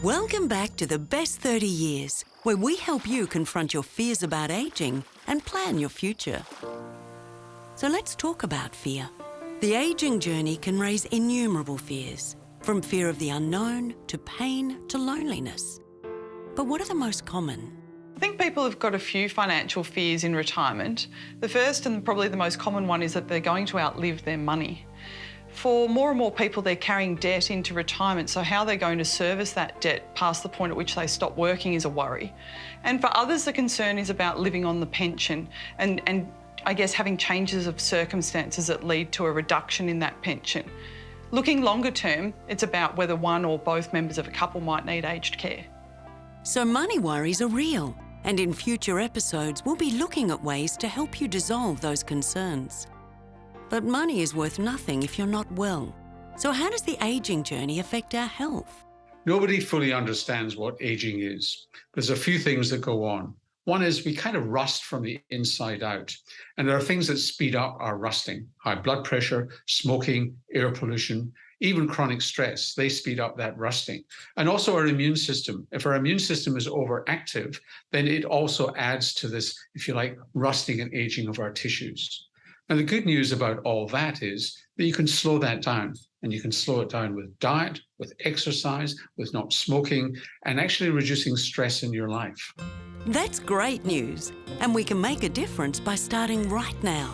Welcome back to the best 30 years, where we help you confront your fears about aging and plan your future. So let's talk about fear. The aging journey can raise innumerable fears, from fear of the unknown to pain to loneliness. But what are the most common? I think people have got a few financial fears in retirement. The first and probably the most common one is that they're going to outlive their money. For more and more people, they're carrying debt into retirement, so how they're going to service that debt past the point at which they stop working is a worry. And for others, the concern is about living on the pension and I guess having changes of circumstances that lead to a reduction in that pension. Looking longer term, it's about whether one or both members of a couple might need aged care. So money worries are real, and in future episodes, we'll be looking at ways to help you dissolve those concerns. But money is worth nothing if you're not well. So how does the aging journey affect our health? Nobody fully understands what aging is. There's a few things that go on. One is we kind of rust from the inside out. And there are things that speed up our rusting. High blood pressure, smoking, air pollution, even chronic stress, they speed up that rusting. And also our immune system. If our immune system is overactive, then it also adds to this, if you like, rusting and aging of our tissues. And the good news about all that is that you can slow that down, and you can slow it down with diet, with exercise, with not smoking, and actually reducing stress in your life. That's great news, and we can make a difference by starting right now.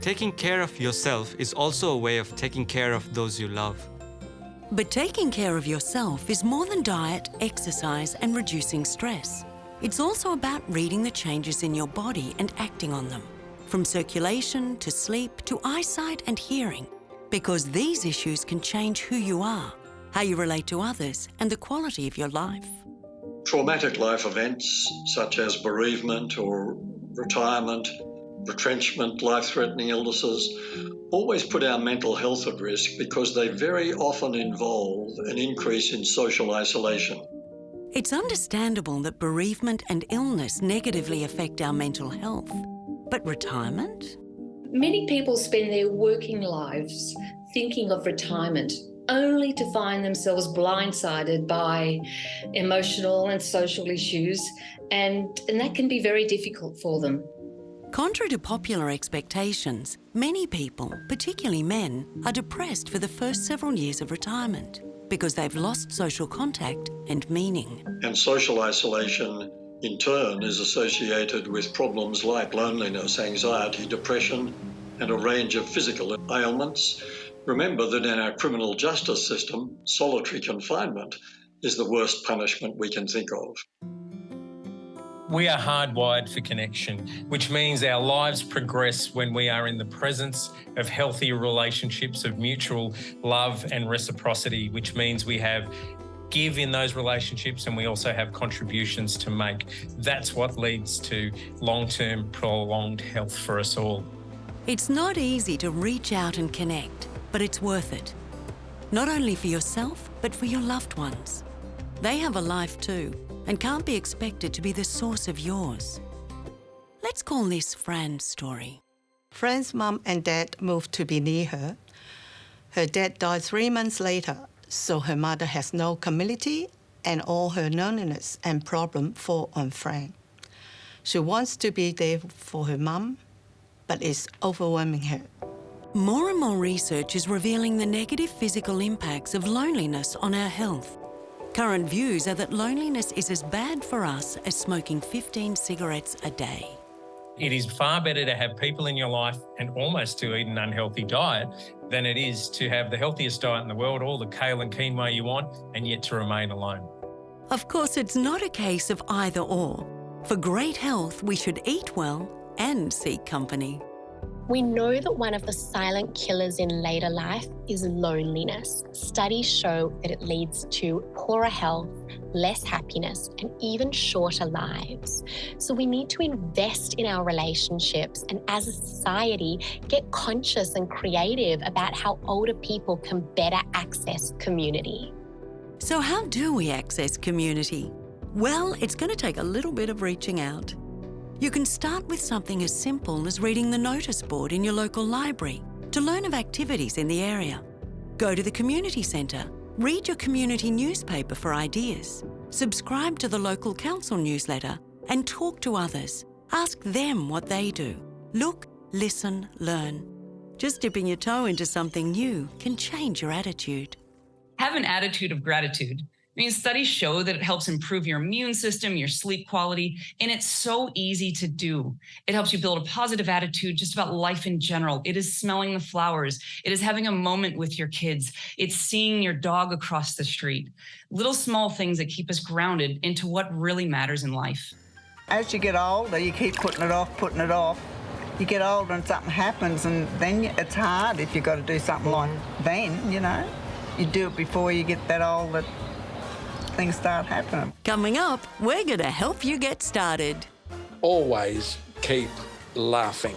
Taking care of yourself is also a way of taking care of those you love. But taking care of yourself is more than diet, exercise, and reducing stress. It's also about reading the changes in your body and acting on them. From circulation to sleep to eyesight and hearing, because these issues can change who you are, how you relate to others, and the quality of your life. Traumatic life events such as bereavement or retirement, retrenchment, life-threatening illnesses always put our mental health at risk because they very often involve an increase in social isolation. It's understandable that bereavement and illness negatively affect our mental health. But retirement? Many people spend their working lives thinking of retirement only to find themselves blindsided by emotional and social issues, and that can be very difficult for them. Contrary to popular expectations, many people, particularly men, are depressed for the first several years of retirement because they've lost social contact and meaning. And social isolation in turn is associated with problems like loneliness, anxiety, depression, and a range of physical ailments. Remember that in our criminal justice system, solitary confinement is the worst punishment we can think of. We are hardwired for connection, which means our lives progress when we are in the presence of healthy relationships of mutual love and reciprocity, which means we have give in those relationships and we also have contributions to make. That's what leads to long-term, prolonged health for us all. It's not easy to reach out and connect, but it's worth it. Not only for yourself, but for your loved ones. They have a life too, and can't be expected to be the source of yours. Let's call this Fran's story. Fran's mum and dad moved to be near her. Her dad died 3 months later, so her mother has no community and all her loneliness and problem fall on Fran. She wants to be there for her mum, but it's overwhelming her. More and more research is revealing the negative physical impacts of loneliness on our health. Current views are that loneliness is as bad for us as smoking 15 cigarettes a day. It is far better to have people in your life and almost to eat an unhealthy diet than it is to have the healthiest diet in the world, all the kale and quinoa you want, and yet to remain alone. Of course, it's not a case of either or. For great health, we should eat well and seek company. We know that one of the silent killers in later life is loneliness. Studies show that it leads to poorer health, less happiness, and even shorter lives. So we need to invest in our relationships and as a society, get conscious and creative about how older people can better access community. So how do we access community? Well, it's going to take a little bit of reaching out. You can start with something as simple as reading the notice board in your local library to learn of activities in the area. Go to the community centre Read your community newspaper for ideas. Subscribe to the local council newsletter and talk to others. Ask them what they do. Look, listen, learn. Just dipping your toe into something new can change your attitude. Have an attitude of gratitude. I mean, studies show that it helps improve your immune system, your sleep quality, and it's so easy to do. It helps you build a positive attitude just about life in general. It is smelling the flowers. It is having a moment with your kids. It's seeing your dog across the street. Little small things that keep us grounded into what really matters in life. As you get older, you keep putting it off. You get older and something happens, and then it's hard if you've got to do something like then, you know. You do it before you get that old that things start happening. Coming up, we're going to help you get started. Always keep laughing.